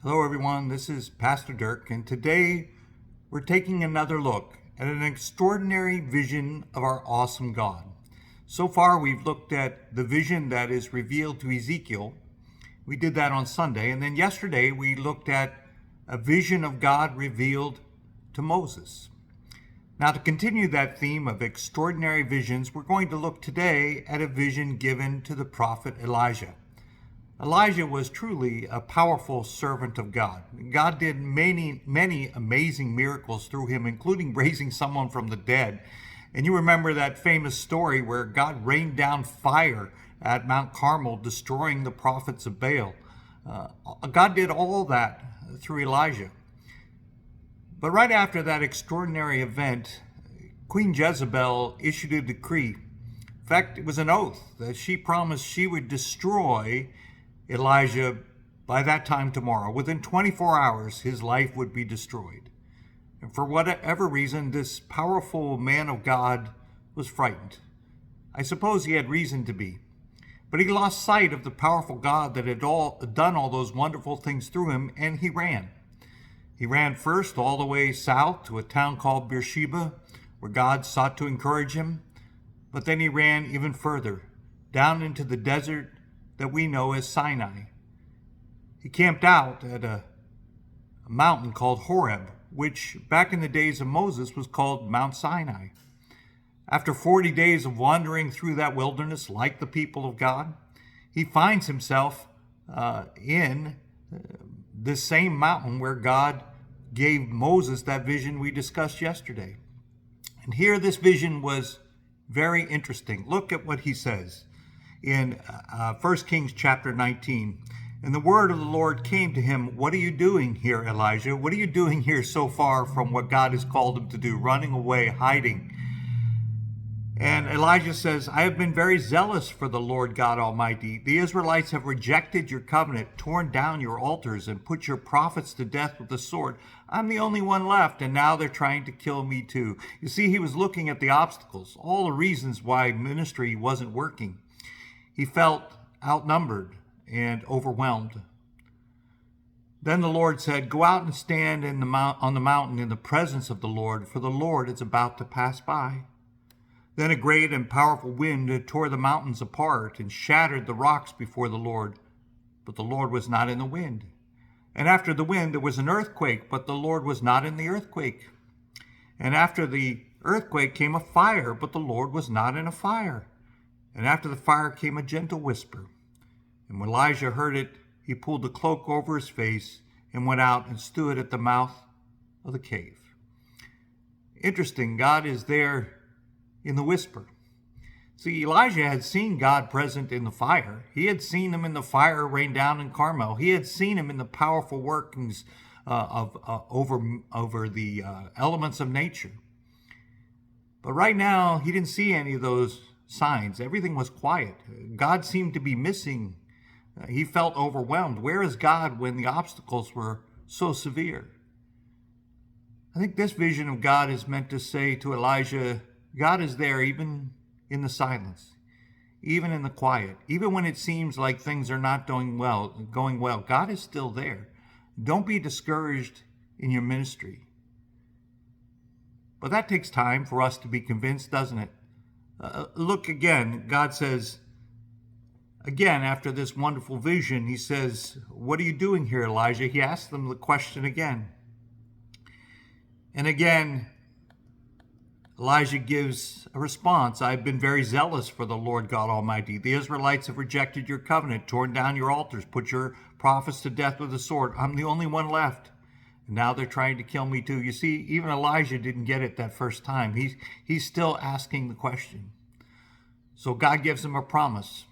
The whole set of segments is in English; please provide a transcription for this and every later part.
Hello, everyone. This is Pastor Dirk, and today we're taking another look at an extraordinary vision of our awesome God. So far, we've looked at the vision that is revealed to Ezekiel. We did that on Sunday, and then yesterday we looked at a vision of God revealed to Moses. Now, to continue that theme of extraordinary visions, we're going to look today at a vision given to the prophet Elijah. Elijah was truly a powerful servant of God. God did many amazing miracles through him, including raising someone from the dead. And you remember that famous story where God rained down fire at Mount Carmel, destroying the prophets of Baal. God did all that through Elijah. But right after that extraordinary event, Queen Jezebel issued a decree. In fact, it was an oath that she promised she would destroy Elijah by that time tomorrow. Within 24 hours, his life would be destroyed. And for whatever reason, this powerful man of God was frightened. I suppose he had reason to be. But he lost sight of the powerful God that had done all those wonderful things through him, and he ran. He ran first all the way south to a town called Beersheba, where God sought to encourage him. But then he ran even further, down into the desert that we know as Sinai. He camped out at a mountain called Horeb, which back in the days of Moses was called Mount Sinai. After 40 days of wandering through that wilderness like the people of God, he finds himself in this same mountain where God gave Moses that vision we discussed yesterday. And here this vision was very interesting. Look at what he says in 1 Kings chapter 19. And the word of the Lord came to him, "What are you doing here, Elijah? What are you doing here so far from what God has called him to do, running away, hiding?" And Elijah says, "I have been very zealous for the Lord God Almighty. The Israelites have rejected your covenant, torn down your altars, and put your prophets to death with the sword. I'm the only one left, and now they're trying to kill me too." You see, he was looking at the obstacles, all the reasons why ministry wasn't working. He felt outnumbered and overwhelmed. Then the Lord said, "Go out and stand on the mountain in the presence of the Lord, for the Lord is about to pass by." Then a great and powerful wind tore the mountains apart and shattered the rocks before the Lord, but the Lord was not in the wind. And after the wind there was an earthquake, but the Lord was not in the earthquake. And after the earthquake came a fire, but the Lord was not in a fire. And after the fire came a gentle whisper. And when Elijah heard it, he pulled the cloak over his face and went out and stood at the mouth of the cave. Interesting, God is there in the whisper. See, Elijah had seen God present in the fire. He had seen him in the fire rain down in Carmel. He had seen him in the powerful workings over the elements of nature. But right now, he didn't see any of those signs. Everything was quiet. God seemed to be missing. He felt overwhelmed. Where is God when the obstacles were so severe? I think this vision of God is meant to say to Elijah, God is there even in the silence, even in the quiet, even when it seems like things are not going well. God is still there. Don't be discouraged in your ministry. But that takes time for us to be convinced, doesn't it? Look again, God says, again, after this wonderful vision, he says, "What are you doing here, Elijah?" He asks them the question again. And again, Elijah gives a response. "I've been very zealous for the Lord God Almighty. The Israelites have rejected your covenant, torn down your altars, put your prophets to death with the sword. I'm the only one left. And now they're trying to kill me too." You see, even Elijah didn't get it that first time. He's still asking the question. So God gives him a promise.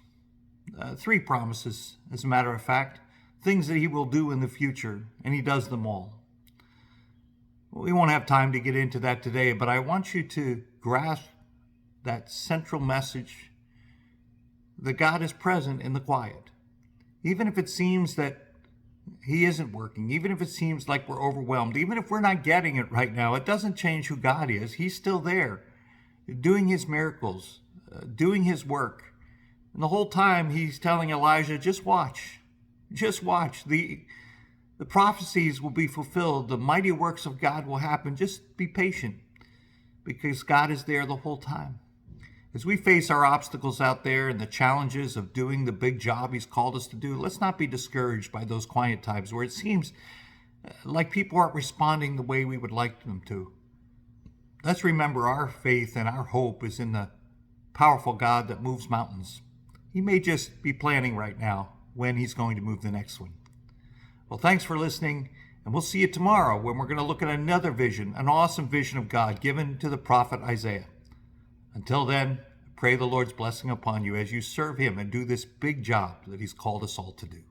3 promises, as a matter of fact, things that he will do in the future, and he does them all. We won't have time to get into that today, but I want you to grasp that central message that God is present in the quiet. Even if it seems that he isn't working, even if it seems like we're overwhelmed, even if we're not getting it right now, it doesn't change who God is. He's still there, doing his miracles, doing his work. And the whole time he's telling Elijah, just watch. Just watch. The prophecies will be fulfilled. The mighty works of God will happen. Just be patient, because God is there the whole time. As we face our obstacles out there and the challenges of doing the big job He's called us to do, let's not be discouraged by those quiet times where it seems like people aren't responding the way we would like them to. Let's remember our faith and our hope is in the powerful God that moves mountains. He may just be planning right now when He's going to move the next one. Well, thanks for listening, and we'll see you tomorrow when we're going to look at another vision, an awesome vision of God given to the prophet Isaiah. Until then, pray the Lord's blessing upon you as you serve Him and do this big job that He's called us all to do.